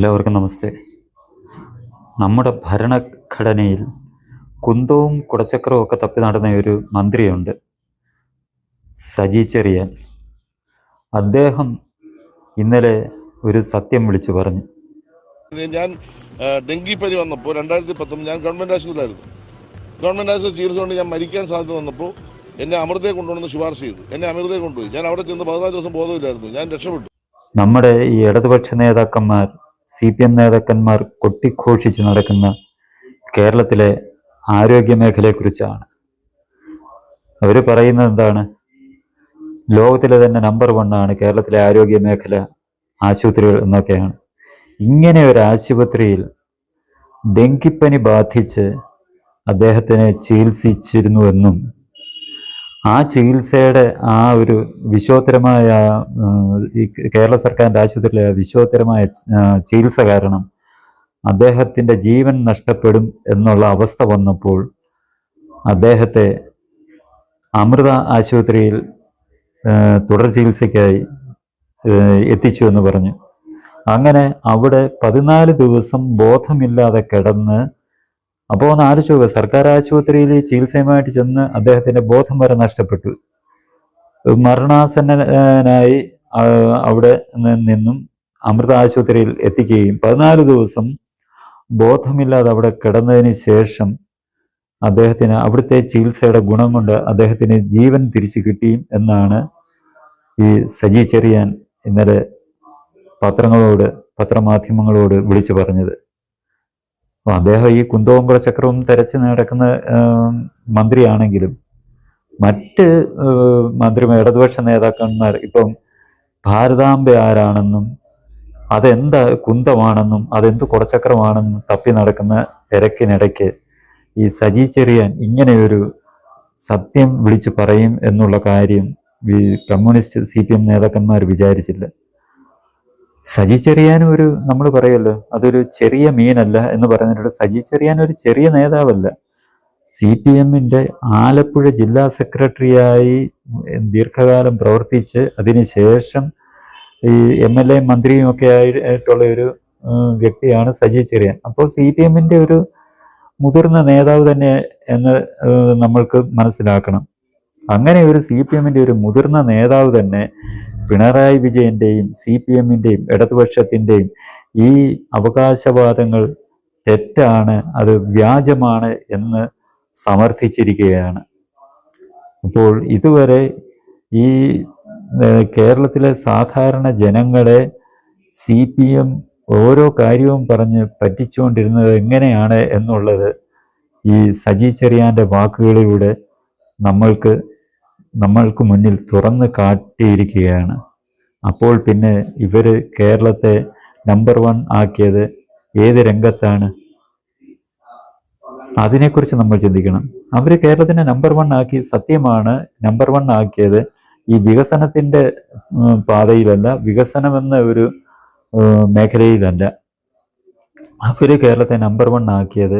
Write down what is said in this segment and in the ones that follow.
എല്ലാവർക്കും നമസ്തേ. നമ്മുടെ ഭരണഘടനയിൽ കുന്തവും കുടച്ചക്രവും ഒക്കെ തപ്പി നടന്ന ഒരു മന്ത്രിയുണ്ട്, സജി ചെറിയാൻ. അദ്ദേഹം ഇന്നലെ ഒരു സത്യം വിളിച്ചു പറഞ്ഞു. ഞാൻ ഡെങ്കിപ്പനി വന്നപ്പോൾ 2019 ഞാൻ ഗവൺമെൻറ് ആശുപത്രിയിലായിരുന്നു. ഗവൺമെൻറ് ആശുപത്രി ചികിത്സ കൊണ്ട് ഞാൻ മരിക്കാൻ സാധ്യത വന്നപ്പോൾ എന്നെ അമൃതയെ കൊണ്ടുവന്ന് ശുപാർശ ചെയ്തു. എന്നെ അമൃതയെ കൊണ്ടുപോയി. ഞാൻ അവിടെ ചെന്ന് 14 ദിവസം ബോധമില്ലായിരുന്നു. ഞാൻ രക്ഷപ്പെട്ടു. നമ്മുടെ ഈ ഇടതുപക്ഷ നേതാക്കന്മാർ, CPM നേതാക്കന്മാർ കൊട്ടിഘോഷിച്ച് നടക്കുന്ന കേരളത്തിലെ ആരോഗ്യ മേഖലയെക്കുറിച്ചാണ്. അവർ പറയുന്നത് എന്താണ്? ലോകത്തിലെ തന്നെ നമ്പർ 1 ആണ് കേരളത്തിലെ ആരോഗ്യ മേഖല, ആശുപത്രികൾ എന്നൊക്കെയാണ്. ഇങ്ങനെ ഒരു ആശുപത്രിയിൽ ഡെങ്കിപ്പനി ബാധിച്ച് അദ്ദേഹത്തിനെ ചികിത്സിച്ചിരുന്നുവെന്നും ആ ചികിത്സയുടെ ആ ഒരു വിശ്വോത്തരമായ ഈ കേരള സർക്കാരിൻ്റെ ആശുപത്രിയിലെ വിശ്വോത്തരമായ ചികിത്സ കാരണം അദ്ദേഹത്തിൻ്റെ ജീവൻ നഷ്ടപ്പെടും എന്നുള്ള അവസ്ഥ വന്നപ്പോൾ അദ്ദേഹത്തെ അമൃത ആശുപത്രിയിൽ തുടർ ചികിത്സയ്ക്കായി എത്തിച്ചു എന്ന് പറഞ്ഞു. അങ്ങനെ അവിടെ 14 ദിവസം ബോധമില്ലാതെ കിടന്ന്, അപ്പോൾ ഒന്ന് ആലോചിച്ച് നോക്കുക, സർക്കാർ ആശുപത്രിയിൽ ചികിത്സയുമായിട്ട് ചെന്ന് അദ്ദേഹത്തിൻ്റെ ബോധം വരെ നഷ്ടപ്പെട്ടു. മരണാസന്നനായി അവിടെ നിന്നും അമൃത ആശുപത്രിയിൽ എത്തിക്കുകയും 14 ദിവസം ബോധമില്ലാതെ അവിടെ കിടന്നതിന് ശേഷം അദ്ദേഹത്തിന് അവിടുത്തെ ചികിത്സയുടെ ഗുണം കൊണ്ട് അദ്ദേഹത്തിന് ജീവൻ തിരിച്ചു കിട്ടിയും എന്നാണ് ഈ സജി ചെറിയാൻ ഇന്നലെ പത്രമാധ്യമങ്ങളോട് വിളിച്ചു പറഞ്ഞത്. അപ്പോൾ അദ്ദേഹം ഈ കുന്തവും കുടച്ചക്രവും തെരച്ച് നടക്കുന്ന മന്ത്രിയാണെങ്കിലും മറ്റ് ഇടതുപക്ഷ നേതാക്കന്മാർ ഇപ്പം ഭാരതാംബ ആരാണെന്നും അതെന്ത് കുന്തമാണെന്നും അതെന്ത് കുടച്ചക്രമാണെന്നും തപ്പി നടക്കുന്ന തിരക്കിനിടയ്ക്ക് ഈ സജി ചെറിയാൻ ഇങ്ങനെയൊരു സത്യം വിളിച്ചു പറയും എന്നുള്ള കാര്യം ഈ കമ്മ്യൂണിസ്റ്റ് CPM നേതാക്കന്മാർ വിചാരിച്ചില്ല. സജി ചെറിയാൻ ഒരു, നമ്മൾ പറയുമല്ലോ, അതൊരു ചെറിയ മീനല്ല എന്ന് പറഞ്ഞിട്ട്, സജി ചെറിയാൻ ഒരു ചെറിയ നേതാവല്ല. CPMൻ്റെ ആലപ്പുഴ ജില്ലാ സെക്രട്ടറിയായി ദീർഘകാലം പ്രവർത്തിച്ച് അതിനുശേഷം ഈ MLA മന്ത്രിയും ഒക്കെ ആയിട്ടുള്ള ഒരു വ്യക്തിയാണ് സജി ചെറിയാൻ. അപ്പോൾ CPMൻ്റെ ഒരു മുതിർന്ന നേതാവ് തന്നെ എന്ന് നമ്മൾക്ക് മനസ്സിലാക്കണം. അങ്ങനെ ഒരു CPMൻ്റെ ഒരു മുതിർന്ന നേതാവ് തന്നെ പിണറായി വിജയൻ്റെയും CPMൻ്റെയും ഇടതുപക്ഷത്തിൻ്റെയും ഈ അവകാശവാദങ്ങൾ തെറ്റാണ്, അത് വ്യാജമാണ് എന്ന് സമർത്ഥിച്ചിരിക്കുകയാണ്. അപ്പോൾ ഇതുവരെ ഈ കേരളത്തിലെ സാധാരണ ജനങ്ങളെ CPM ഓരോ കാര്യവും പറഞ്ഞ് പറ്റിച്ചുകൊണ്ടിരുന്നത് എങ്ങനെയാണ് എന്നുള്ളത് ഈ സജി ചെറിയാൻ്റെ വാക്കുകളിലൂടെ നമ്മൾക്ക് മുന്നിൽ തുറന്ന് കാട്ടിയിരിക്കുകയാണ്. അപ്പോൾ പിന്നെ ഇവർ കേരളത്തെ നമ്പർ 1 ആക്കിയത് ഏത് രംഗത്താണ്? അതിനെക്കുറിച്ച് നമ്മൾ ചിന്തിക്കണം. അവർ കേരളത്തിനെ നമ്പർ 1 ആക്കി, സത്യമാണ്, നമ്പർ 1 ആക്കിയത് ഈ വികസനത്തിൻ്റെ പാതയിലല്ല, വികസനമെന്ന ഒരു മേഖലയിലല്ല. അവർ കേരളത്തെ നമ്പർ 1 ആക്കിയത്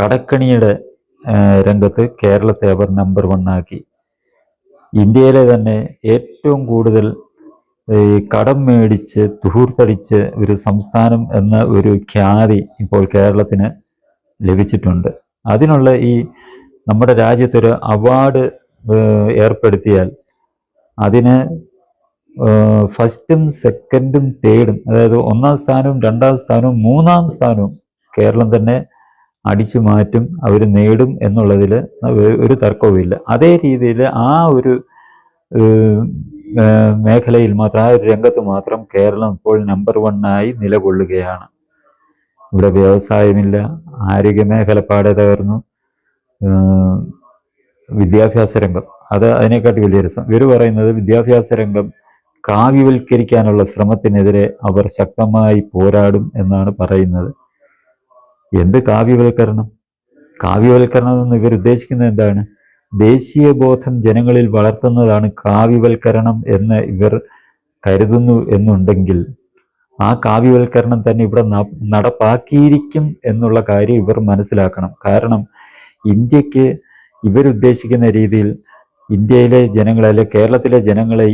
കടക്കണിയുടെ രംഗത്ത് കേരളത്തെ അവർ നമ്പർ 1 ആക്കി. ഇന്ത്യയിലെ തന്നെ ഏറ്റവും കൂടുതൽ ഈ കടം മേടിച്ച് തുഹൂർത്തടിച്ച് ഒരു സംസ്ഥാനം എന്ന ഒരു ഖ്യാതി ഇപ്പോൾ കേരളത്തിന് ലഭിച്ചിട്ടുണ്ട്. അതിനുള്ള ഈ നമ്മുടെ രാജ്യത്തൊരു അവാർഡ് ഏർപ്പെടുത്തിയാൽ അതിന് ഫസ്റ്റും സെക്കൻഡും തേർഡും, അതായത് 1ാം സ്ഥാനവും 2ാം സ്ഥാനവും 3ാം സ്ഥാനവും കേരളം തന്നെ അടിച്ചു മാറ്റും, അവർ നേടും എന്നുള്ളതിൽ ഒരു തർക്കവുമില്ല. അതേ രീതിയിൽ ആ ഒരു മേഖലയിൽ മാത്രം, ആ ഒരു രംഗത്ത് മാത്രം കേരളം ഇപ്പോൾ നമ്പർ 1 ആയി നിലകൊള്ളുകയാണ്. ഇവിടെ വ്യവസായമില്ല, ആരോഗ്യ മേഖല പാടെ തകർന്നു, വിദ്യാഭ്യാസ രംഗം അതിനെക്കാട്ടി വലിയ രസം. ഇവർ പറയുന്നത് വിദ്യാഭ്യാസ രംഗം കാവ്യവൽക്കരിക്കാനുള്ള ശ്രമത്തിനെതിരെ അവർ ശക്തമായി പോരാടും എന്നാണ് പറയുന്നത്. എന്ത് കാവ്യവൽക്കരണം? കാവ്യവൽക്കരണം എന്ന് ഇവർ ഉദ്ദേശിക്കുന്നത് എന്താണ്? ദേശീയ ബോധം ജനങ്ങളിൽ വളർത്തുന്നതാണ് കാവ്യവൽക്കരണം എന്ന് ഇവർ കരുതുന്നു എന്നുണ്ടെങ്കിൽ ആ കാവ്യവൽക്കരണം തന്നെ ഇവിടെ നടപ്പാക്കിയിരിക്കും എന്നുള്ള കാര്യം ഇവർ മനസ്സിലാക്കണം. കാരണം ഇന്ത്യക്ക് ഇവരുദ്ദേശിക്കുന്ന രീതിയിൽ ഇന്ത്യയിലെ ജനങ്ങളെ, അല്ലെ കേരളത്തിലെ ജനങ്ങളെ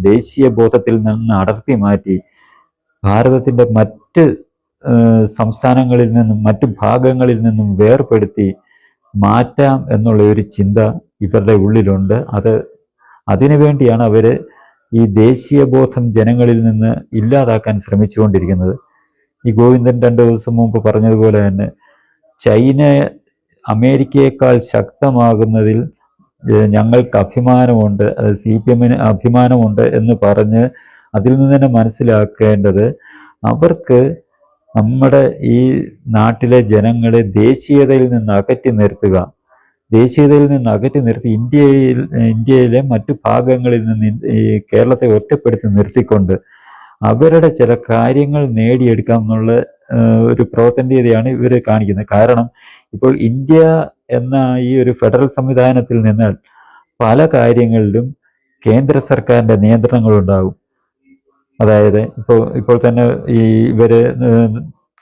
ദേശീയ ബോധത്തിൽ നിന്ന് അടർത്തി മാറ്റി ഭാരതത്തിൻ്റെ മറ്റ് മറ്റ് സംസ്ഥാനങ്ങളിൽ നിന്നും മറ്റു ഭാഗങ്ങളിൽ നിന്നും വേർപെടുത്തി മാറ്റാം എന്നുള്ള ഒരു ചിന്ത ഇവരുടെ ഉള്ളിലുണ്ട്. അതിനുവേണ്ടിയാണ് അവർ ഈ ദേശീയബോധം ജനങ്ങളിൽ നിന്ന് ഇല്ലാതാക്കാൻ ശ്രമിച്ചുകൊണ്ടിരിക്കുന്നത്. ഈ ഗോവിന്ദൻ 2 ദിവസം മുമ്പ് പറഞ്ഞതുപോലെ തന്നെ ചൈന അമേരിക്കയേക്കാൾ ശക്തമാകുന്നതിൽ ഞങ്ങൾക്ക് അഭിമാനമുണ്ട്, CPM അഭിമാനമുണ്ട് എന്ന് പറഞ്ഞ് അതിൽ നിന്ന് തന്നെ മനസ്സിലാക്കേണ്ടത് അവർക്ക് നമ്മുടെ ഈ നാട്ടിലെ ജനങ്ങളെ ദേശീയതയിൽ നിന്ന് അകറ്റി നിർത്തി ഇന്ത്യയിലെ മറ്റു ഭാഗങ്ങളിൽ നിന്ന് ഈ കേരളത്തെ ഒറ്റപ്പെടുത്തി നിർത്തിക്കൊണ്ട് അവരുടെ ചില കാര്യങ്ങൾ നേടിയെടുക്കാം എന്നുള്ള ഒരു പ്രവർത്തന രീതിയാണ് ഇവർ കാണിക്കുന്നത്. കാരണം ഇപ്പോൾ ഇന്ത്യ എന്ന ഈ ഒരു ഫെഡറൽ സംവിധാനത്തിൽ നിന്നാൽ പല കാര്യങ്ങളിലും കേന്ദ്ര സർക്കാരിൻ്റെ നിയന്ത്രണങ്ങളുണ്ടാകും. അതായത് ഇപ്പോൾ തന്നെ ഇവര്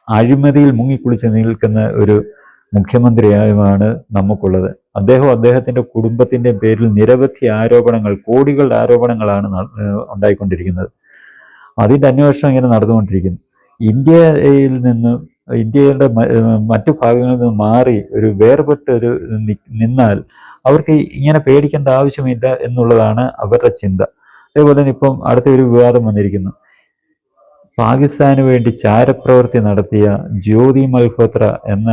അഴിമതിയിൽ മുങ്ങിക്കുളിച്ച് നിൽക്കുന്ന ഒരു മുഖ്യമന്ത്രിയുമാണ് നമുക്കുള്ളത്. അദ്ദേഹത്തിൻ്റെ കുടുംബത്തിൻ്റെ പേരിൽ നിരവധി ആരോപണങ്ങൾ, കോടികളുടെ ആരോപണങ്ങളാണ് ഉണ്ടായിക്കൊണ്ടിരിക്കുന്നത്. അതിൻ്റെ അന്വേഷണം ഇങ്ങനെ നടന്നുകൊണ്ടിരിക്കുന്നു. ഇന്ത്യയുടെ മറ്റു ഭാഗങ്ങളിൽ നിന്ന് മാറി ഒരു വേർപെട്ട് നിന്നാൽ അവർക്ക് ഇങ്ങനെ പേടിക്കേണ്ട ആവശ്യമില്ല എന്നുള്ളതാണ് അവരുടെ ചിന്ത. അതേപോലെ തന്നെ ഇപ്പം അടുത്തൊരു വിവാദം വന്നിരിക്കുന്നു. പാകിസ്ഥാന് വേണ്ടി ചാരപ്രവൃത്തി നടത്തിയ ജ്യോതി മൽഹോത്ര എന്ന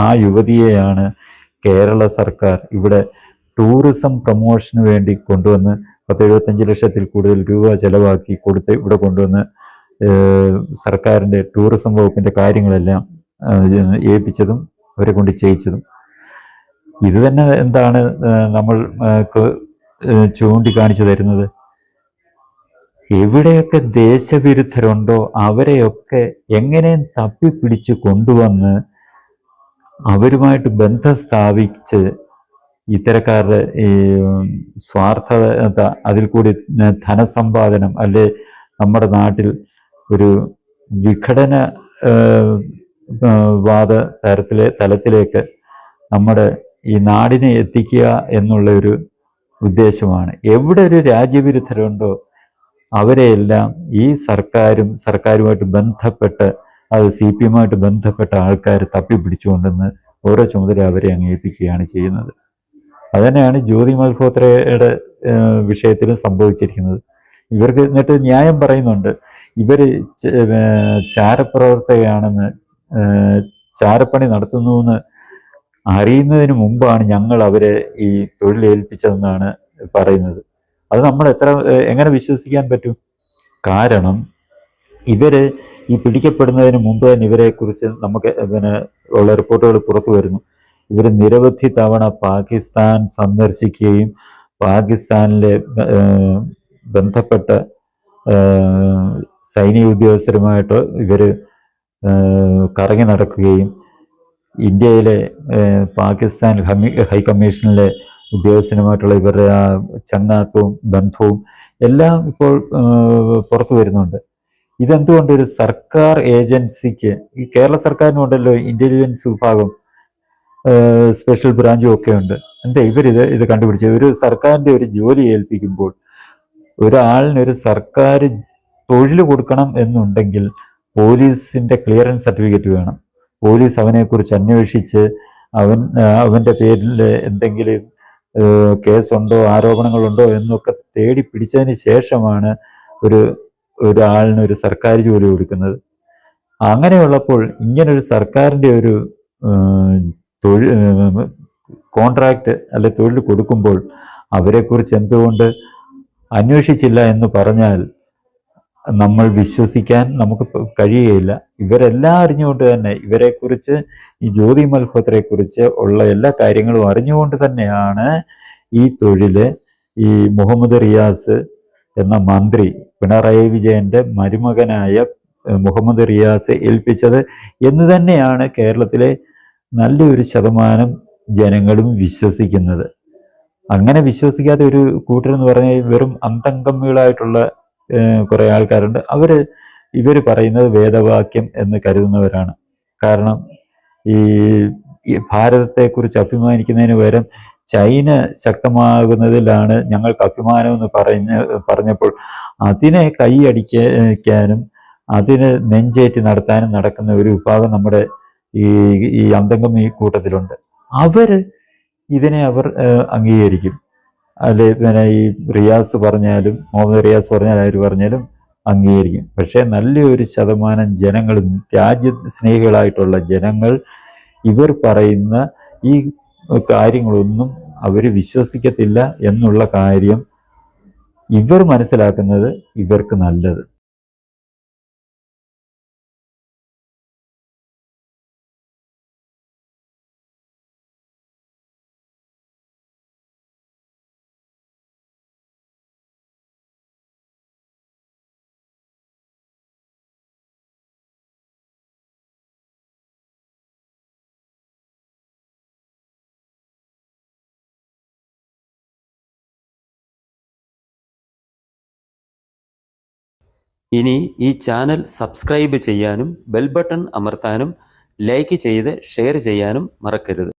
ആ യുവതിയെയാണ് കേരള സർക്കാർ ഇവിടെ ടൂറിസം പ്രൊമോഷന് വേണ്ടി കൊണ്ടുവന്ന് 75 ലക്ഷത്തിൽ കൂടുതൽ രൂപ ചെലവാക്കി കൊടുത്ത് ഇവിടെ കൊണ്ടുവന്ന് സർക്കാരിൻ്റെ ടൂറിസം വകുപ്പിൻ്റെ കാര്യങ്ങളെല്ലാം ഏൽപ്പിച്ചതും അവരെ കൊണ്ട് ചെയ്യിച്ചതും. ഇത് തന്നെ എന്താണ് നമ്മൾ ചൂണ്ടിക്കാണിച്ചു തരുന്നത്? എവിടെയൊക്കെ ദേശവിരുദ്ധരുണ്ടോ അവരെയൊക്കെ എങ്ങനെയും തപ്പിപ്പിടിച്ച് കൊണ്ടുവന്ന് അവരുമായിട്ട് ബന്ധം സ്ഥാപിച്ച് ഇത്തരക്കാരുടെ ഈ സ്വാർത്ഥത, അതിൽ കൂടി ധനസമ്പാദനം, അല്ലെ നമ്മുടെ നാട്ടിൽ ഒരു വിഘടന വാദ തലത്തിലേക്ക് നമ്മുടെ ഈ നാടിനെ എത്തിക്കുക എന്നുള്ള ഒരു ഉദ്ദേശമാണ്. എവിടെ ഒരു രാജ്യവിരുദ്ധരുണ്ടോ അവരെയെല്ലാം ഈ സർക്കാരുമായിട്ട് ബന്ധപ്പെട്ട്, അത് CPM-ആയിട്ട് ബന്ധപ്പെട്ട ആൾക്കാർ തപ്പിപ്പിടിച്ചുകൊണ്ടെന്ന് ഓരോ ചുമതല അവരെ അങ്ങ് ഏൽപ്പിക്കുകയാണ് ചെയ്യുന്നത്. അതുതന്നെയാണ് ജ്യോതി മൽഹോത്രയുടെ വിഷയത്തിലും സംഭവിച്ചിരിക്കുന്നത്. ഇവർക്ക് എന്നിട്ട് ന്യായം പറയുന്നുണ്ട്, ഇവർ ചാരപ്രവർത്തകയാണെന്ന്, ചാരപ്പണി നടത്തുന്നുവെന്ന് അറിയുന്നതിന് മുമ്പാണ് ഞങ്ങൾ അവരെ ഈ തൊഴിലേൽപ്പിച്ചതെന്നാണ് പറയുന്നത്. അത് നമ്മൾ എങ്ങനെ വിശ്വസിക്കാൻ പറ്റും? കാരണം ഇവര് ഈ പിടിക്കപ്പെടുന്നതിന് മുമ്പ് തന്നെ ഇവരെക്കുറിച്ച് നമുക്ക് ഉള്ള റിപ്പോർട്ടുകൾ പുറത്തു വരുന്നു. ഇവർ നിരവധി തവണ പാകിസ്ഥാൻ സന്ദർശിക്കുകയും പാകിസ്ഥാനിലെ ബന്ധപ്പെട്ട സൈനിക ഉദ്യോഗസ്ഥരുമായിട്ട് ഇവർ കറങ്ങി നടക്കുകയും ഇന്ത്യയിലെ പാകിസ്ഥാൻ ഹൈക്കമ്മീഷനിലെ ഉദ്യോഗസ്ഥനുമായിട്ടുള്ള ഇവരുടെ ആ ചങ്ങാത്തവും ബന്ധവും എല്ലാം ഇപ്പോൾ പുറത്തു വരുന്നുണ്ട്. ഇതെന്തുകൊണ്ട് ഒരു സർക്കാർ ഏജൻസിക്ക്, ഈ കേരള സർക്കാരിനുണ്ടല്ലോ ഇൻ്റലിജൻസ് വിഭാഗം, സ്പെഷ്യൽ ബ്രാഞ്ചും ഒക്കെ ഉണ്ട്, എന്താ ഇത് കണ്ടുപിടിച്ചത്? ഒരു സർക്കാരിൻ്റെ ഒരു ജോലി ഏൽപ്പിക്കുമ്പോൾ ഒരാളിനൊരു സർക്കാർ തൊഴിൽ കൊടുക്കണം എന്നുണ്ടെങ്കിൽ പോലീസിൻ്റെ ക്ലിയറൻസ് സർട്ടിഫിക്കറ്റ് വേണം. പോലീസ് അവനെക്കുറിച്ച് അന്വേഷിച്ച് അവൻ്റെ പേരിൽ എന്തെങ്കിലും കേസുണ്ടോ ആരോപണങ്ങളുണ്ടോ എന്നൊക്കെ തേടി പിടിച്ചതിന് ശേഷമാണ് ഒരാളിന് ഒരു സർക്കാർ ജോലി കൊടുക്കുന്നത്. അങ്ങനെയുള്ളപ്പോൾ ഇങ്ങനൊരു സർക്കാരിൻ്റെ ഒരു കോൺട്രാക്റ്റ് അല്ലെ തൊഴിൽ കൊടുക്കുമ്പോൾ അവരെക്കുറിച്ച് എന്തുകൊണ്ട് അന്വേഷിച്ചില്ല എന്ന് പറഞ്ഞാൽ നമ്മൾ വിശ്വസിക്കാൻ നമുക്ക് കഴിയുകയില്ല. ഇവരെല്ലാം അറിഞ്ഞുകൊണ്ട് തന്നെ, ഇവരെക്കുറിച്ച് ഈ ജ്യോതി മൽഹോത്രയെക്കുറിച്ച് ഉള്ള എല്ലാ കാര്യങ്ങളും അറിഞ്ഞുകൊണ്ട് തന്നെയാണ് ഈ തൊഴില് ഈ മുഹമ്മദ് റിയാസ് എന്ന മന്ത്രി, പിണറായി വിജയന്റെ മരുമകനായ മുഹമ്മദ് റിയാസ് ഏൽപ്പിച്ചത് എന്ന് തന്നെയാണ് കേരളത്തിലെ നല്ലൊരു ശതമാനം ജനങ്ങളും വിശ്വസിക്കുന്നത്. അങ്ങനെ വിശ്വസിക്കാത്ത ഒരു കൂട്ടരെന്ന് പറഞ്ഞാൽ വെറും അന്തംകമ്മികളായിട്ടുള്ള കുറേ ആൾക്കാരുണ്ട്. ഇവർ പറയുന്നത് വേദവാക്യം എന്ന് കരുതുന്നവരാണ്. കാരണം ഈ ഭാരതത്തെക്കുറിച്ച് അഭിമാനിക്കുന്നതിന് പകരം ചൈന ശക്തമാകുന്നതിലാണ് ഞങ്ങൾക്ക് അഭിമാനമെന്ന് പറഞ്ഞപ്പോൾ അതിനെ കൈയടിക്കാനും അതിന് നെഞ്ചേറ്റി നടക്കുന്ന ഒരു വിഭാഗം നമ്മുടെ ഈ ഈ അന്തംഗം ഈ കൂട്ടത്തിലുണ്ട്. ഇതിനെ അവർ അംഗീകരിക്കും. അല്ലെ പിന്നെ ഈ റിയാസ് പറഞ്ഞാലും മുഹമ്മദ് റിയാസ് പറഞ്ഞാലും ആര് പറഞ്ഞാലും അംഗീകരിക്കും. പക്ഷെ നല്ലൊരു ശതമാനം ജനങ്ങളും രാജ്യസ്നേഹികളായിട്ടുള്ള ജനങ്ങൾ ഇവർ പറയുന്ന ഈ കാര്യങ്ങളൊന്നും അവർ വിശ്വസിക്കത്തില്ല എന്നുള്ള കാര്യം ഇവർ മനസ്സിലാക്കുന്നത് ഇവർക്ക് നല്ലത്. ഇനി ഈ ചാനൽ സബ്സ്ക്രൈബ് ചെയ്യാനും ബെൽ ബട്ടൺ അമർത്താനും ലൈക്ക് ചെയ്ത് ഷെയർ ചെയ്യാനും മറക്കരുത്.